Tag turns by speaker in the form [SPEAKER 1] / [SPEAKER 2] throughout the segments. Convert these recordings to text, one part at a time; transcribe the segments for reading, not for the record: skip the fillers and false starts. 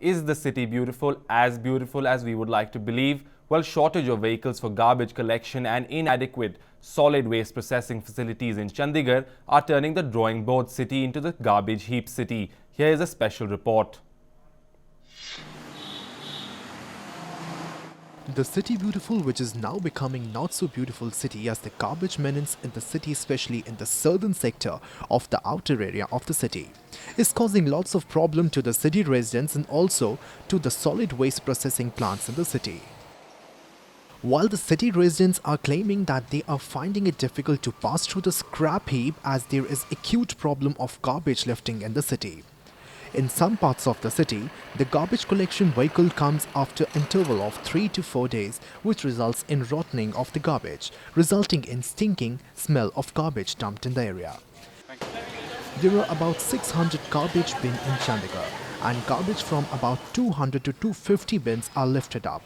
[SPEAKER 1] Is the city beautiful as we would like to believe? Well, shortage of vehicles for garbage collection and inadequate solid waste processing facilities in Chandigarh are turning the drawing board city into the garbage heap city. Here is a special report.
[SPEAKER 2] The city beautiful, which is now becoming not so beautiful city as the garbage menace in the city, especially in the southern sector of the outer area of the city, is causing lots of problem to the city residents and also to the solid waste processing plants in the city. While the city residents are claiming that they are finding it difficult to pass through the scrap heap as there is acute problem of garbage lifting in the city. In some parts of the city, the garbage collection vehicle comes after interval of 3 to 4 days, which results in rotting of the garbage, resulting in stinking smell of garbage dumped in the area. There are about 600 garbage bins in Chandigarh, and garbage from about 200 to 250 bins are lifted up.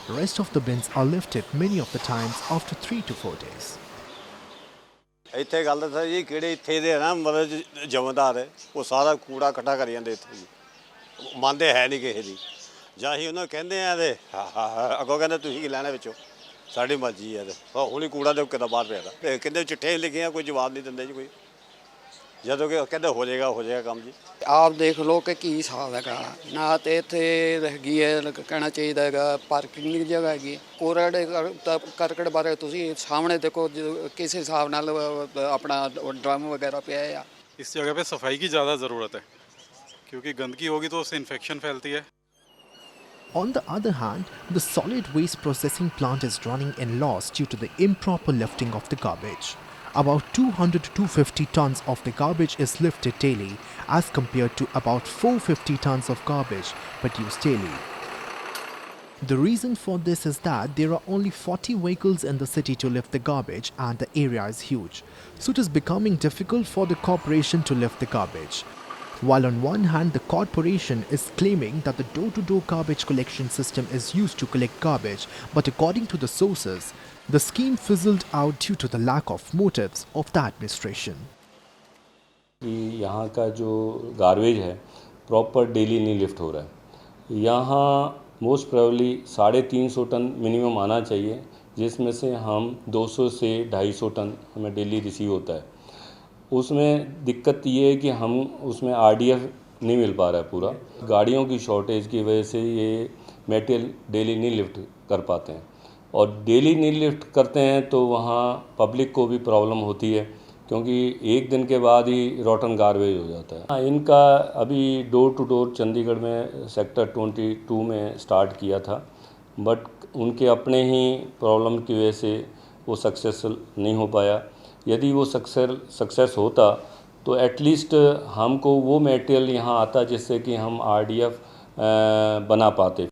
[SPEAKER 2] The rest of the bins are lifted many of the times after 3 to 4 days.
[SPEAKER 3] ਇੱਥੇ ਗੱਲ ਤਾਂ ਜੀ ਕਿਹੜੇ ਇੱਥੇ ਦੇ ਨਾ ਮਤਲਬ ਜਮਦਾਰ ਹੈ ਉਹ ਸਾਰਾ ਕੂੜਾ ਇਕੱਠਾ ਕਰੀ ਜਾਂਦੇ ਇੱਥੇ ਜੀ ਮੰਨਦੇ ਹੈ ਨਹੀਂ ਕਿਸੇ ਦੀ ਜਾਂ ਅਸੀਂ ਉਹਨਾਂ ਕਹਿੰਦੇ ਆ ਤੇ ਅੱਗੋਂ ਕਹਿੰਦੇ ਤੁਸੀਂ ਕੀ ਲੈਣਾ ਵਿੱਚੋਂ ਸਾਡੀ ਮਰਜ਼ੀ ਹੈ ਤੇ ਹੁਣੀ ਕੂੜਾ ਦੇ ਕਿੱਦਾਂ ਬਾਹਰ ਪਿਆ ਦਾ ਕਹਿੰਦੇ ਚਿੱਠੇ ਲਿਖੇ ਆ ਕੋਈ ਜਵਾਬ ਨਹੀਂ ਦਿੰਦੇ ਜੀ ਕੋਈ ਜਦੋਂ ਕਿ ਕਹਿੰਦੇ ਹੋ ਜਾਏਗਾ ਕੰਮ ਜੀ
[SPEAKER 4] ਆਪ ਦੇਖ ਲਓ ਕਿ ਕੀ ਹਿਸਾਬ ਹੈਗਾ ਨਾ ਤੇ ਇੱਥੇ ਹੈਗੀ ਹੈ ਕਹਿਣਾ ਚਾਹੀਦਾ ਹੈਗਾ ਪਾਰਕਿੰਗ ਦੀ ਜਗ੍ਹਾ ਹੈਗੀ ਕੋਰੜੇ ਕਰਕਟ ਬਾਰੇ ਤੁਸੀਂ ਸਾਹਮਣੇ ਦੇਖੋ ਕਿਸ ਹਿਸਾਬ ਨਾਲ ਆਪਣਾ ਡਰਮ वगैरह पे है या
[SPEAKER 5] इस जगह पे सफाई की ज़्यादा ज़रूरत है क्योंकि गंदगी होगी तो उससे इन्फेक्शन फैलती है.
[SPEAKER 2] On the other hand, the solid waste processing plant is running in loss due to the improper lifting of the garbage. About 200 to 250 tons of the garbage is lifted daily as compared to about 450 tons of garbage produced daily. The reason for this is that there are only 40 vehicles in the city to lift the garbage and the area is huge. So it is becoming difficult for the corporation to lift the garbage. While on one hand the corporation is claiming that the door-to-door garbage collection system is used to collect garbage, but according to the sources, the scheme fizzled out due to the lack of motives of the administration.
[SPEAKER 6] यहाँ का जो garbage है proper daily नहीं lift हो रहा है. यहाँ most probably 350 ton minimum आना चाहिए जिसमें से हम 200 से 250 टन हमें डेली रिसीव होता है. उसमें दिक्कत ये है कि हम उसमें आरडीएफ नहीं मिल पा रहा है पूरा. गाड़ियों की शॉर्टेज की वजह से ये मटेरियल डेली नहीं लिफ्ट कर पाते हैं और डेली नहीं लिफ्ट करते हैं तो वहाँ पब्लिक को भी प्रॉब्लम होती है क्योंकि एक दिन के बाद ही रॉटन गार्बेज हो जाता है. इनका अभी डोर टू डोर चंडीगढ़ में सेक्टर 22 में स्टार्ट किया था बट उनके अपने ही प्रॉब्लम की वजह से वो सक्सेसफुल नहीं हो पाया. यदि वो सक्सेस होता तो एटलीस्ट हमको वो मटेरियल यहाँ आता जिससे कि हम आरडीएफ बना पाते.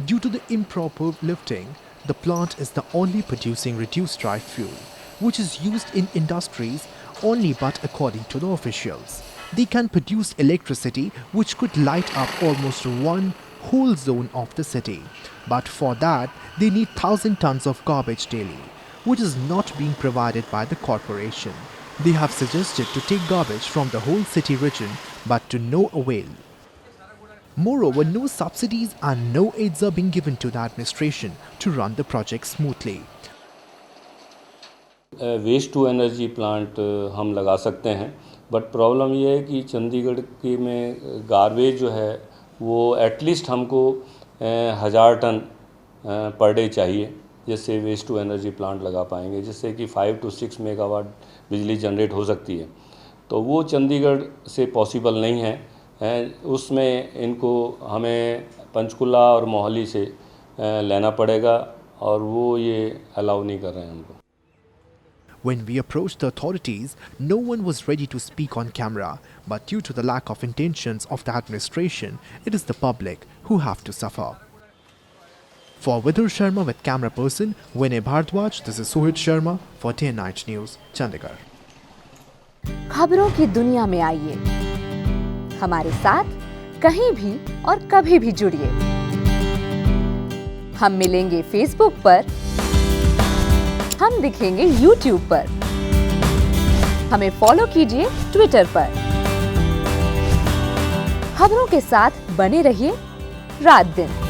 [SPEAKER 2] Due to the improper lifting, the plant is the only producing reduced dry fuel, which is used in industries only but according to the officials. They can produce electricity which could light up almost one whole zone of the city. But for that, they need 1,000 tons of garbage daily, which is not being provided by the corporation. They have suggested to take garbage from the whole city region, but to no avail. Moreover, no subsidies and no aids are being given to the administration to run the project smoothly.
[SPEAKER 6] Waste to energy plant हम लगा सकते हैं but problem ये है कि चंडीगढ़ के में garbage जो है वो एटलीस्ट हमको 1000 टन पर डे चाहिए जिससे वेस्ट टू एनर्जी प्लांट लगा पाएंगे जिससे कि 5 to 6 मेगावाट बिजली जनरेट हो सकती है. तो वो चंडीगढ़ से पॉसिबल नहीं है. उसमें इनको हमें पंचकुला और मोहाली से लेना पड़ेगा और वो ये अलाउ नहीं कर रहे हैं हमको.
[SPEAKER 2] When we approached the authorities, no one was ready to speak on camera, but due to the lack of intentions of the administration, it is the public who have to suffer. For Vidur Sharma with camera person Vinay Bhardwaj, this is Sohit Sharma for Day and Night News, Chandigarh.
[SPEAKER 7] खबरों की दुनिया में आइए, हमारे साथ कहीं भी और कभी भी जुड़िए. हम मिलेंगे फेसबुक पर, हम दिखेंगे यूट्यूब पर, हमें फॉलो कीजिए ट्विटर पर. खबरों के साथ बने रहिए रात दिन।